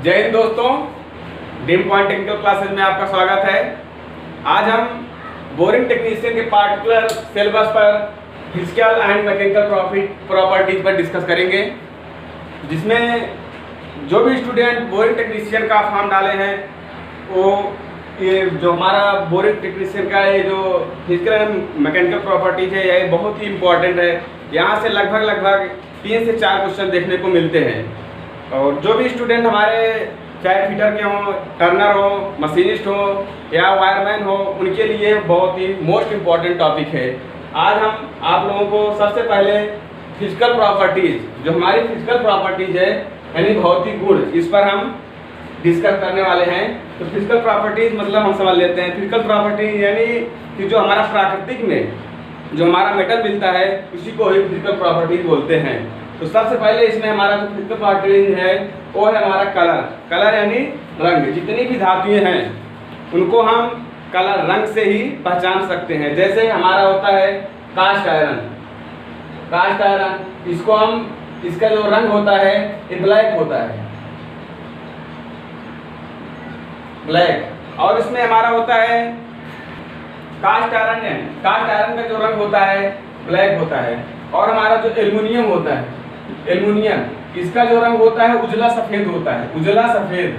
जय हिंद दोस्तों, dream point technical classes में आपका स्वागत है। आज हम बोरिंग टेक्नीशियन के पार्टिकुलर सिलेबस पर फिजिकल एंड मैकेनिकल प्रॉपर्टीज पर डिस्कस करेंगे, जिसमें जो भी स्टूडेंट बोरिंग टेक्नीशियन का फॉर्म डाले हैं वो ये जो हमारा बोरिंग टेक्नीशियन का ये जो फिजिकल एंड मैकेनिकल प्रॉपर्टीज है ये बहुत ही इम्पोर्टेंट है। यहाँ से लगभग 3 से 4 क्वेश्चन देखने को मिलते हैं। और जो भी स्टूडेंट हमारे चाहे फिटर के हों, टर्नर हो, मशीनिस्ट हो या वायरमैन हो, उनके लिए बहुत ही मोस्ट इम्पॉर्टेंट टॉपिक है। आज हम आप लोगों को सबसे पहले फिजिकल प्रॉपर्टीज, जो हमारी फिजिकल प्रॉपर्टीज है यानी भौतिक गुण, इस पर हम डिस्कस करने वाले हैं। तो फिजिकल प्रॉपर्टीज मतलब हम समझ लेते हैं। फिजिकल प्रॉपर्टीज यानी कि जो हमारा प्राकृतिक में जो हमारा मेटल मिलता है उसी को ही फिजिकल प्रॉपर्टीज बोलते हैं। तो सबसे पहले इसमें हमारा जो फिजिकल प्रॉपर्टीज है वो है हमारा कलर यानी रंग। जितनी भी धातुएं हैं उनको हम कलर रंग से ही पहचान सकते हैं। जैसे हमारा होता है कास्ट आयरन, इसको हम इसका जो रंग होता है ये ब्लैक होता है, ब्लैक। और इसमें हमारा होता है कास्ट आयरन का जो रंग होता है ब्लैक होता है। और हमारा जो एल्युमिनियम होता है, इसका जो रंग होता है उजला सफेद होता है, उजला सफेद।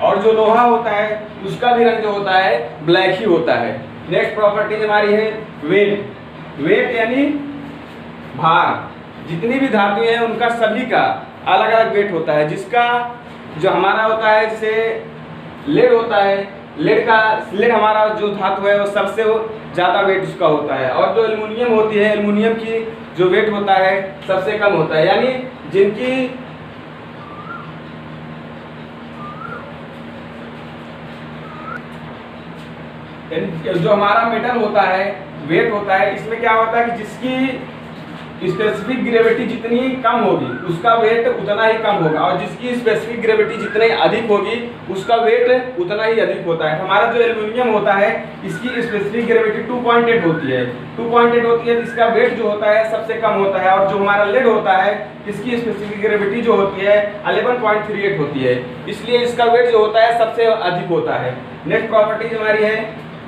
और जो लोहा होता है उसका भी रंग जो होता है ब्लैक ही होता है। नेक्स्ट प्रॉपर्टी हमारी है वेट यानी भार। जितनी भी धातुएं हैं उनका सभी का अलग अलग वेट होता है। जिसका जो हमारा होता है जैसे लेड होता है, लेड हमारा जो धातु है वो सबसे ज़्यादा वेट उसका होता है। और जो एल्युमिनियम होती है, एल्युमिनियम की जो वेट होता है सबसे कम होता है। यानी जिनकी जो हमारा मेटल होता है वेट होता है, इसमें क्या होता है कि जिसकी स्पेसिफिक ग्रेविटी जितनी कम होगी उसका वेट उतना ही कम होगा, और जिसकी स्पेसिफिक ग्रेविटी जितनी अधिक होगी उसका वेट उतना ही अधिक होता है। हमारा जो एल्युमिनियम होता है इसकी स्पेसिफिक ग्रेविटी 2.8 होती है, 2.8 होती है। इसका वेट जो होता है सबसे कम होता है। और जो हमारा लेड होता है इसकी स्पेसिफिक ग्रेविटी जो होती है 11.38 होती है, इसलिए इसका वेट जो होता है सबसे अधिक होता है। नेक्स्ट प्रॉपर्टीज हमारी है,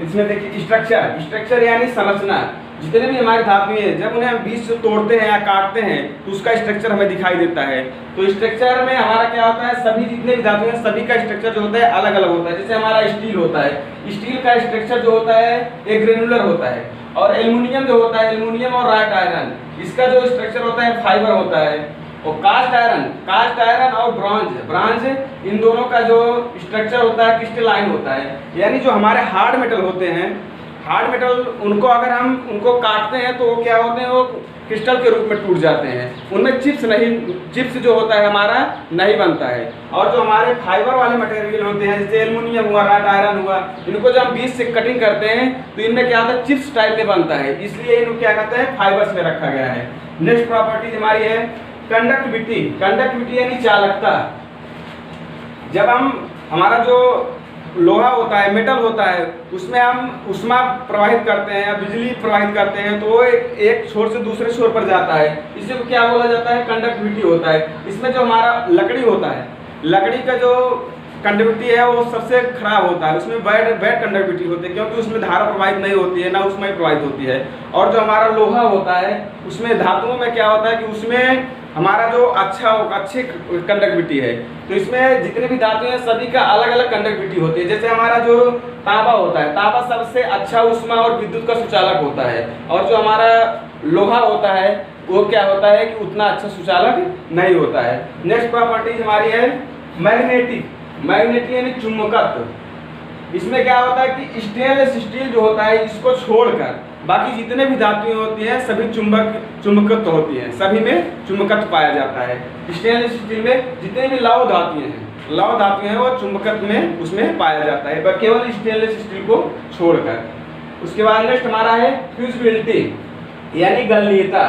इसमें देखिए स्ट्रक्चर यानी संरचना। जितने भी हमारी धातुएं हैं जब उन्हें हम बीच से तोड़ते हैं या काटते हैं तो उसका स्ट्रक्चर हमें दिखाई देता है। तो स्ट्रक्चर में हमारा क्या होता है, सभी जितने भी धातुएं हैं सभी का स्ट्रक्चर जो होता है अलग अलग होता है। जैसे हमारा स्टील होता है, स्टील का स्ट्रक्चर जो होता है एक ग्रेनुलर होता है। और एल्युमिनियम जो होता है, एल्युमिनियम और राट आयरन, इसका जो स्ट्रक्चर होता है फाइबर होता है। और कास्ट आयरन और ब्रॉन्ज इन दोनों का जो स्ट्रक्चर होता है क्रिस्टलाइन होता है। यानी जो हमारे हार्ड मेटल होते हैं, हार्ड मेटल उनको अगर हम उनको काटते हैं तो वो क्या होते हैं, वो क्रिस्टल के रूप में टूट जाते हैं। उनमें चिप्स जो होता है हमारा नहीं बनता है। और जो हमारे फाइबर वाले मटेरियल होते हैं जैसे एल्युमिनियम हुआ, राट आयरन हुआ, इनको जब हम बीच से कटिंग करते हैं तो इनमें क्या होता है चिप्स टाइप में बनता है, इसलिए इनको क्या कहते हैं फाइबर्स में रखा गया है। नेक्स्ट प्रॉपर्टीज हमारी है कंडक्टिविटी यानी चालकता। जब हमारा जो लोहा होता है, मेटल होता है, उसमें हम ऊष्मा प्रवाहित करते हैं या बिजली प्रवाहित करते हैं तो वो एक छोर से दूसरे छोर पर जाता है, इसी को क्या बोला जाता है कंडक्टिविटी होता है। इसमें जो हमारा लकड़ी होता है, लकड़ी का जो कंडक्टिविटी है वो सबसे खराब होता है, उसमें बैड कंडक्टिविटी होती है क्योंकि उसमें धारा प्रवाहित नहीं होती है, ना ऊष्मा प्रवाहित होती है। और जो हमारा लोहा होता है उसमें धातुओं में क्या होता है कि उसमें हमारा जो अच्छी कंडक्टिविटी है। तो इसमें जितने भी धातु हैं सभी का अलग अलग कंडक्टिविटी होती है। जैसे हमारा जो तांबा होता है, तांबा सबसे अच्छा ऊष्मा और विद्युत का सुचालक होता है। और जो हमारा लोहा होता है वो क्या होता है कि उतना अच्छा सुचालक नहीं होता है। नेक्स्ट प्रॉपर्टीज हमारी है मैग्नेटिक यानी चुंबकत्व। इसमें क्या होता है कि स्टेनलेस स्टील जो होता है इसको छोड़कर बाकी जितने भी धातुएं होती हैं सभी चुंबकत्व होती हैं, सभी में चुंबकत्व पाया जाता है। स्टेनलेस स्टील में जितने भी लौह धातुएं हैं वो चुंबकत्व में उसमें पाया जाता है, पर केवल स्टेनलेस स्टील को छोड़कर। उसके बाद नेक्स्ट हमारा है फ्यूजिबिलिटी यानी गलनीयता।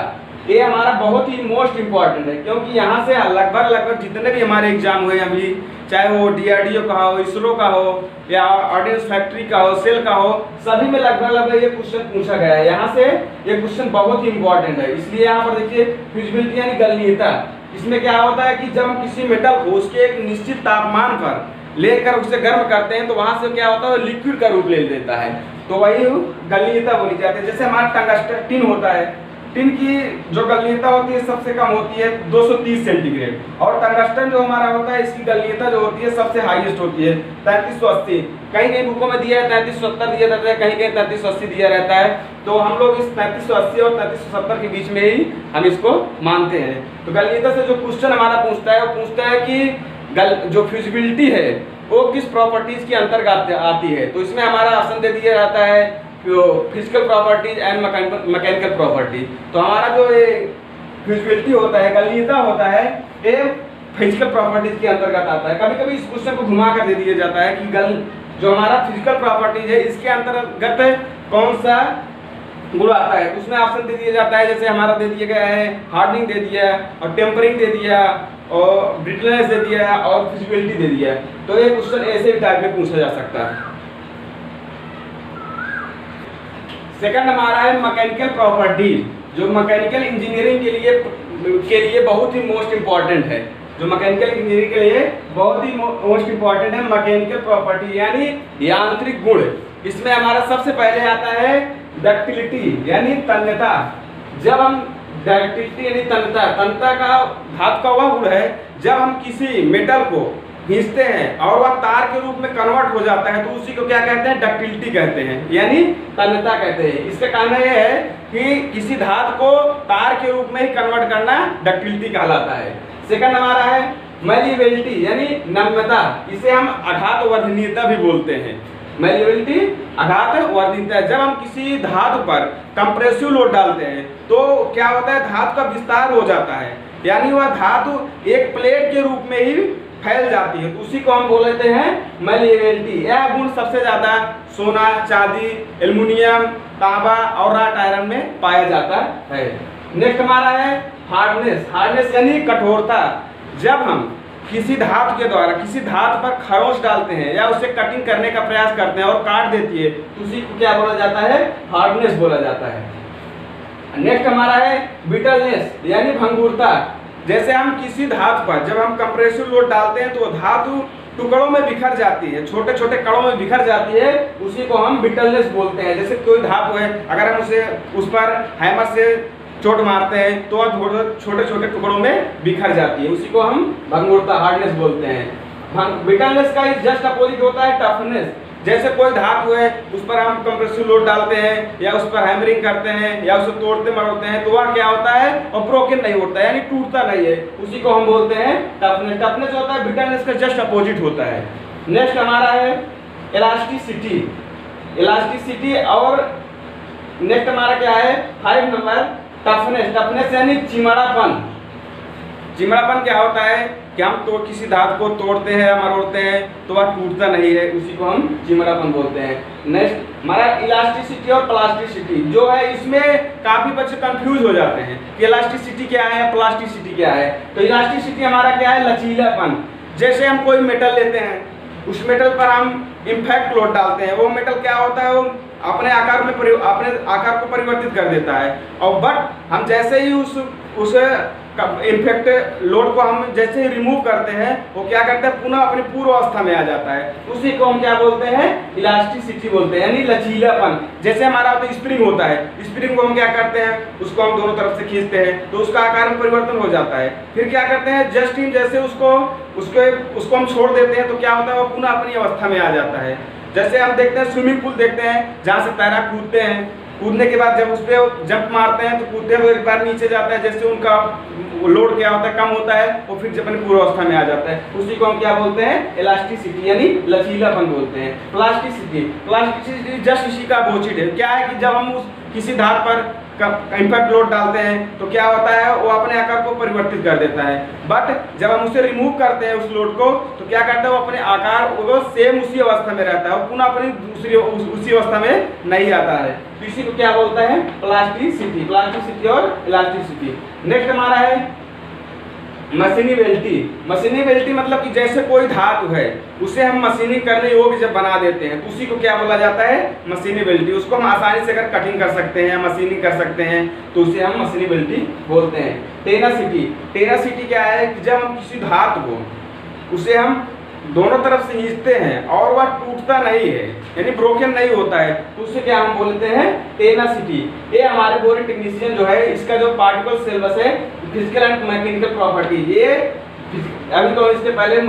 ये हमारा बहुत ही मोस्ट इम्पॉर्टेंट है, क्योंकि यहाँ से लगभग जितने भी हमारे एग्जाम हुए अभी, चाहे वो DRDO का हो, इसरो का हो, या ऑर्डिनेंस फैक्ट्री का हो, सेल का हो, सभी में लगभग ये क्वेश्चन पूछा गया है। यहाँ से ये क्वेश्चन बहुत ही इंपॉर्टेंट है। इसलिए यहाँ पर देखिए फ्यूजिबिलिटी यानी गलनीयता, इसमें क्या होता है कि जब हम किसी मेटल को उसके एक निश्चित तापमान पर लेकर उसे गर्म करते हैं तो वहां से क्या होता है, लिक्विड का रूप ले लेता है, तो वही गलनीयता बोली जाती है। जैसे हमारा टंगस्टन टिन होता है, टिन की जो गलनीयता होती है सबसे कम होती है 230 सेंटीग्रेड, और टंगस्टन जो हमारा होता है इसकी गलनीयता जो होती है सबसे हाईएस्ट होती है 3380। कहीं कहीं बुकों में दिया है 3370 दिया रहता है, कहीं कहीं 3380 दिया रहता है। तो हम लोग इस 3380 और 3370 के बीच में ही हम इसको मानते हैं। तो गलनीयता से जो क्वेश्चन हमारा पूछता है वो पूछता है कि जो फ्यूजिबिलिटी है वो किस प्रॉपर्टीज के अंतर्गत आती है। तो इसमें हमारा ऑप्शन दे दिया रहता है physical properties and mechanical properties. तो हमारा जो ये फ्यूजिबिलिटी होता है, गलनीयता होता है, ये फिजिकल प्रॉपर्टीज के अंतर्गत आता है। कभी कभी इस क्वेश्चन को घुमा कर दे दिया जाता है कि जो हमारा फिजिकल प्रॉपर्टीज है इसके अंतर्गत कौन सा गुण आता है। उसमें ऑप्शन दे दिया जाता है, जैसे हमारा दे दिया गया है हार्डनिंग दे दिया और टेम्परिंग दे दिया और ब्रिटलनेस दे दिया और फिजिबिलिटी दे दिया। तो ये क्वेश्चन ऐसे भी टाइप में पूछा जा सकता है। सेकंड हमारा है मैकेनिकल प्रॉपर्टीज, जो मैकेनिकल इंजीनियरिंग के लिए बहुत ही मोस्ट इंपॉर्टेंट है। जो मैकेनिकल इंजीनियरिंग के लिए बहुत ही मोस्ट इंपॉर्टेंट है मैकेनिकल प्रॉपर्टी यानी यांत्रिक गुण। इसमें हमारा सबसे पहले आता है डक्टिलिटी यानी तन्यता। जब हम डक्टिलिटी यानी तन्यता का धातु का वह गुण है जब हम किसी मेटल को खींचते हैं और वह तार के रूप में कन्वर्ट हो जाता है तो उसी को क्या कहते हैं, डक्टिलिटी कहते हैं यानी तन्यता कहते हैं। इसका कहना यह है कि किसी धातु को तार के रूप में ही कन्वर्ट करना डक्टिलिटी कहलाता है। सेकंड हमारा है मैलिएबिलिटी यानी नम्यता, इसे हम आघात वर्धनीयता भी बोलते हैं। मैलिएबिलिटी आघात वर्धनीयता, जब हम किसी धातु पर कंप्रेसिव लोड डालते हैं तो क्या होता है, धातु का विस्तार हो जाता है, यानी वह धातु एक प्लेट के रूप में ही फैल जाती है, तो उसी को हम बोल लेते हैं मैलिएबिलिटी। यह गुण सबसे ज्यादा सोना, चांदी, एल्युमिनियम, तांबा और राट आयरन में पाया जाता है। नेक्स्ट हमारा है हार्डनेस। हार्डनेस यानी कठोरता। जब हम किसी धातु के द्वारा किसी धातु पर खरोंच डालते हैं या उसे कटिंग करने का प्रयास करते हैं और काट देती है तो उसी को क्या बोला जाता है, हार्डनेस बोला जाता है। नेक्स्ट हमारा है ब्रिटलनेस यानी भंगुरता। जैसे हम किसी धातु पर जब हम कंप्रेसिव लोड डालते हैं तो धातु टुकड़ों में बिखर जाती है, छोटे छोटे कणों में बिखर जाती है, उसी को हम ब्रिटलनेस बोलते हैं। जैसे कोई धातु है, अगर हम उस पर हैमर से चोट मारते हैं तो वह छोटे छोटे टुकड़ों में बिखर जाती है, उसी को हम भंगुरता हार्डनेस बोलते हैं। ब्रिटलनेस का जस्ट अपोजिट होता है टफनेस। जैसे कोई धातु है उस पर हम कंप्रेसिव लोड डालते हैं या उस पर हैमरिंग करते हैं या उसे तोड़ते मरोड़ते हैं तो वह क्या होता है, और ब्रोकन नहीं होता है यानी टूटता नहीं है, उसी को हम बोलते हैं टफनेस। टफनेस होता है ब्रिटलनेस का जस्ट अपोजिट होता है। नेक्स्ट हमारा है इलास्टिसिटी। इलास्टिसिटी और नेक्स्ट हमारा क्या है 5 नंबर टफनेस। टफनेस यानी चिमड़ापन। चिमड़ापन क्या होता है कि हम तो किसी धातु को तोड़ते हैं या मरोड़ते हैं तो वह टूटता नहीं है, उसी को हम चिमड़ापन बोलते हैं। नेक्स्ट हमारा इलास्टिसिटी और प्लास्टिसिटी जो है, इसमें काफी बच्चे कंफ्यूज हो जाते हैं कि इलास्टिसिटी क्या है, प्लास्टिसिटी क्या है। तो इलास्टिसिटी हमारा क्या है, लचीलापन। जैसे हम कोई मेटल लेते हैं, उस मेटल पर हम इम्पैक्ट लोड डालते हैं, वो मेटल क्या होता है, वो अपने आकार को परिवर्तित कर देता है, और बट हम जैसे ही उस इम्पैक्ट लोड को हम जैसे ही रिमूव करते हैं वो क्या करता है, पुनः अपनी पूर्व अवस्था में आ जाता है, उसी को हम क्या बोलते हैं, इलास्टिसिटी बोलते हैं यानी लचीलापन। जैसे हमारा तो स्प्रिंग होता है, स्प्रिंग को हम क्या करते हैं, उसको हम दोनों तरफ से खींचते हैं तो उसका आकार में परिवर्तन हो जाता है। फिर क्या करते हैं, जस्ट इन जैसे उसको हम छोड़ देते हैं तो क्या होता है, वो पुनः अपनी अवस्था में आ जाता है। जैसे हम देखते हैं स्विमिंग पूल देखते हैं जहाँ से तैराक कूदते हैं, कूदने के बाद जब उस पर जंप मारते हैं तो कूदते हुए एक बार नीचे जाता है, जैसे उनका लोड क्या होता है, कम होता है, वो फिर अपनी पूर्व अवस्था में आ जाता है, उसी को हम क्या बोलते हैं, इलास्टिसिटी यानी लचीलापन बोलते हैं। प्लास्टिसिटी जस्ट इसी का अपोजिट है। क्या है कि जब हम किसी धातु पर इम्पैक्ट लोड डालते हैं तो क्या होता है, वो अपने आकार को परिवर्तित कर देता है। बट जब हम उसे रिमूव करते हैं उस लोड को, तो क्या करता है, वो अपने आकार वो सेम उसी अवस्था में रहता है, वो पुनः अपनी दूसरी उसी अवस्था में नहीं आता है। तो इसी को क्या बोलता है, प्लास्टिसिटी। प्लास्टिसिटी और इलास्टिसिटी। नेक्स्ट हमारा है मशीनिबिलिटी। मशीनिबिलिटी मतलब कि जैसे कोई धातु है उसे हम मशीनिंग करने योग्य जब बना देते हैं तो उसी को क्या बोला जाता है, मशीनिबिलिटी। उसको हम आसानी से अगर कटिंग कर सकते हैं, मशीनिंग कर सकते हैं तो उसे हम मशीनिबिलिटी बोलते हैं। टेनासिटी। टेनासिटी क्या है कि जब हम किसी धातु को उसे हम दोनों तरफ से खींचते हैं और वह टूटता नहीं है, यानी ब्रोकन नहीं होता है, तो उसे क्या हम बोलते हैं, टेनासिटी। ये हमारे बोरिंग टेक्नीशियन जो है, इसका जो पार्टिकल सिलेबस है फिजिकल एंड मैकेनिकल प्रॉपर्टी, ये अभी तो इसके पहले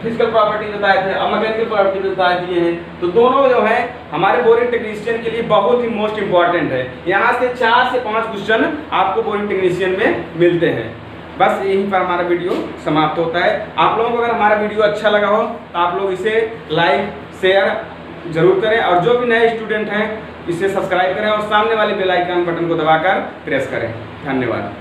फिजिकल प्रॉपर्टी बताए थे, अब मैकेनिकल प्रॉपर्टी बता दिए हैं। तो दोनों जो है हमारे बोरिंग टेक्नीशियन के लिए बहुत ही मोस्ट इंपॉर्टेंट है। यहाँ से 4 से 5 क्वेश्चन आपको बोरिंग टेक्नीशियन में मिलते हैं। बस यहीं पर हमारा वीडियो समाप्त होता है। आप लोगों को अगर हमारा वीडियो अच्छा लगा हो तो आप लोग इसे लाइक शेयर जरूर करें, और जो भी नए स्टूडेंट हैं इसे सब्सक्राइब करें और सामने वाले बेल आइकन बटन को दबाकर प्रेस करें। धन्यवाद।